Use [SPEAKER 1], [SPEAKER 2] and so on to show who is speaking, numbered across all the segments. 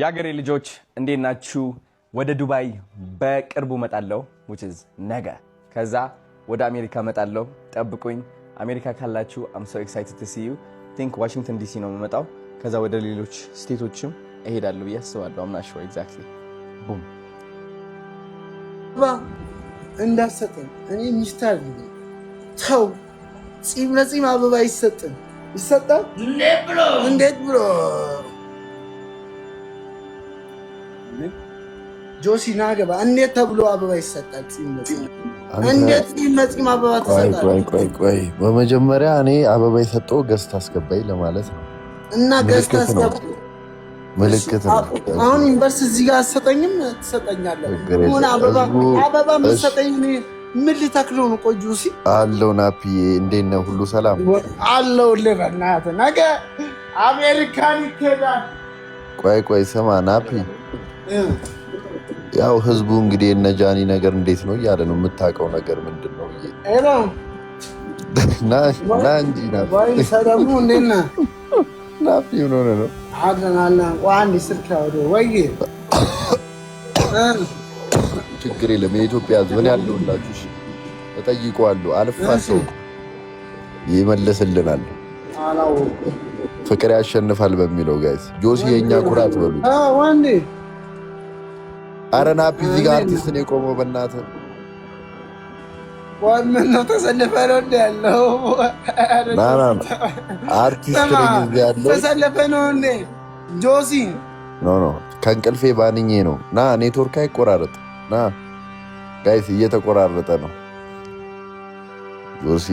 [SPEAKER 1] የአገሬ ልጆች እንዴት ናችሁ? ወደ ዱባይ በቅርቡ መጣለሁ which is ነገ። ከዛ ወደ አሜሪካ መጣለሁ፣ ጠብቁኝ። አሜሪካ ካላችሁ I'm so excited to see you. think ዋሽንግተን ዲሲ ነው የምመጣው። ከዛ ወደ ሌሎች ስቴቶችም እሄዳለሁ ብዬ አስባለሁ። I'm not sure exactly. boom
[SPEAKER 2] እንዳሰጠን እኔ ሚስት አለኝ። ተው ጺም ለጺም አበባ ይሰጣል። እንዴት ብሎ ጆሲ ናገባ እንዴት ተብሎ አበባ ይሰጣል? ጺም ለጺም እንዴት ጺም ለጺም አበባ ተሰጣል?
[SPEAKER 3] ቆይ በመጀመሪያ እኔ አበባ የሰጠው ገዝት አስገባኝ ለማለት ነው።
[SPEAKER 2] እና ገዝት አስገባኝ
[SPEAKER 3] ምልክት ነው።
[SPEAKER 2] አሁን ዩኒቨርሲቲ እዚህ ጋር አሰጠኝም ትሰጠኛለህ። ሆነ አበባ መሰጠኝ ምን ልተክለው ነው? ቆይ ጆሲ
[SPEAKER 3] አለው ናፒዬ፣ እንዴት ነው? ሁሉ ሰላም
[SPEAKER 2] አለው። ለበናት ነገ አሜሪካን ይከዳል።
[SPEAKER 3] ቆይ ስማ ናፒ፣ ያው ህዝቡ እንግዲህ እነ ጃኒ ነገር እንዴት ነው እያለ ነው። የምታውቀው ነገር ምንድን ነው? ና እንጂ
[SPEAKER 2] ወይ ሰላሙ እንዴት ነህ
[SPEAKER 3] ናፒ? ምን ሆነ ነው?
[SPEAKER 2] አለና ዋንዲ ስልክ አውዶ ወይ
[SPEAKER 3] ችግር የለም። የኢትዮጵያ ህዝብ ምን ያለውላችሁ እጠይቀዋለሁ። አልፋሰው ይመልስልናል። ፍቅር ያሸንፋል በሚለው ጋይስ ጆሲ የኛ ኩራት በሉት።
[SPEAKER 2] ዋንዲ
[SPEAKER 3] አረ ናፒ እዚህ ጋር አርቲስት ነው የቆመው። በእናትህ
[SPEAKER 2] ምን ነው ተሰልፈ ነው እንደ ያለው?
[SPEAKER 3] ና አርቲስት ነኝ እዚህ ያለው
[SPEAKER 2] ተሰልፈ ነው እንደ ጆሲ
[SPEAKER 3] ኖ ከእንቅልፌ ባንኜ ነው። ና ኔትወርክ አይቆራረጥ። ና ጋይስ እየተቆራረጠ ነው። ጆሲ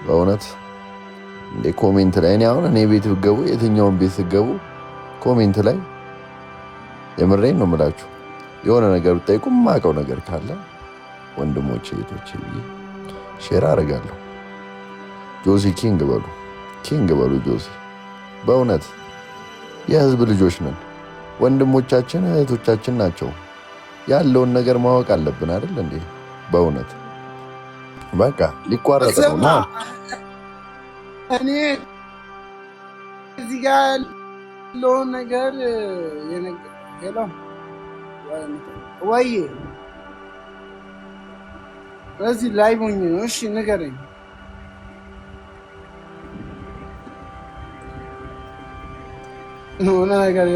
[SPEAKER 3] በእውነት እንደ ኮሜንት ላይ እኔ ቤት ብትገቡ የትኛውን ቤት ስትገቡ ኮሜንት ላይ የምሬን ነው የምላችሁ የሆነ ነገር ብትጠይቁ የማውቀው ነገር ካለ ወንድሞቼ እህቶቼ ብዬ ሼር አደርጋለሁ። ጆሲ ኪንግ በሉ ጆሲ። በእውነት የህዝብ ልጆች ነን። ወንድሞቻችን እህቶቻችን ናቸው። ያለውን ነገር ማወቅ አለብን አይደል እንዴ? በእውነት በቃ ሊቋረጥ ነው።
[SPEAKER 2] እኔ እዚህ ጋር ያለውን ነገር ወይ በዚህ ላይ ሆኜ ነው። እሺ ንገረኝ። የሆነ ነገር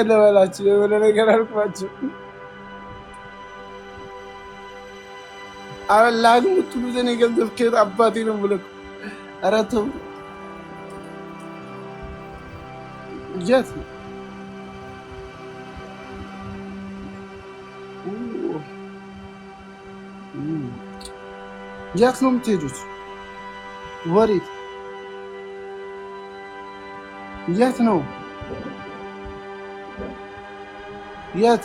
[SPEAKER 2] ልበላችሁ። የሆነ ነገር አልኳችሁ። አላህ የምትሉት እኔ ገንዘብ ከየት አባቴ ነው ብለህ ኧረ ተው። የት ነው የምትሄዱት? ወዴት? የት ነው? የት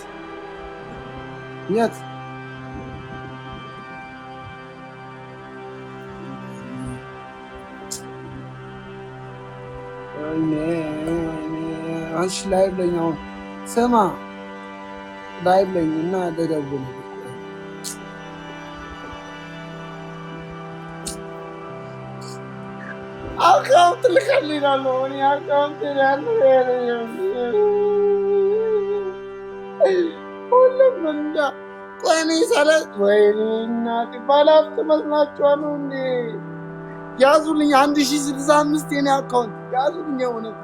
[SPEAKER 2] አንቺ ላይ ብለኝ። አሁን ስማ ላይ ብለኝ እና ደደውል አካውንት ልከልኛለሁ። እኔ አካውንት ሁሉም እንጃ። ቆይ እኔ ወይኔ እናቴ ባለሀብት መስላችኋል እንዴ? ያዙልኝ 1065 የኔ አካውንት ያዙልኝ። የእውነት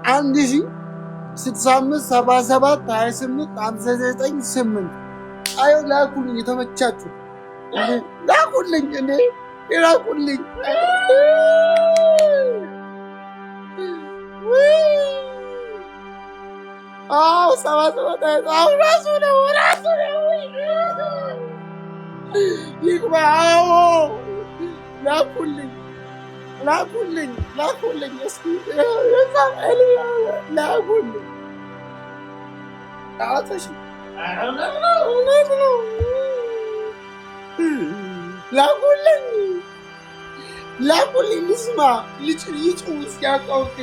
[SPEAKER 2] 1065 77 28 59 8 አዩ ላኩልኝ። የተመቻችሁ ላኩልኝ እንዴ ላኩልኝ። አዎ 77 አሁን ራሱ ነው ይግባ። አዎ ላኩልኝ እስኪ ላኩልኝ። አውጥሽ እውነት ነው ላኩልኝ። ልስማ ይጩ እስኪ አቃውቴ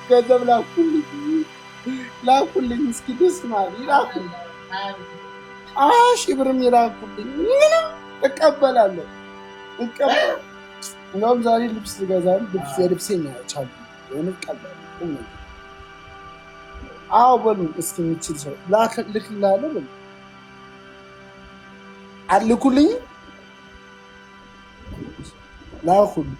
[SPEAKER 2] ገንዘብ ላኩልኝ እስኪ ልስማ። ይላኩልኝ 10 ሺህ ብርም ይላኩልኝ። ምንም እቀበላለሁ። እንደውም ዛሬ ልብስ ልገዛ የልብሴን ቻሉ የሆነ ቀላል አዎ በሉ እስኪ የምችል ሰው ልክልሃለሁ በሉ አልኩልኝ ላኩልኝ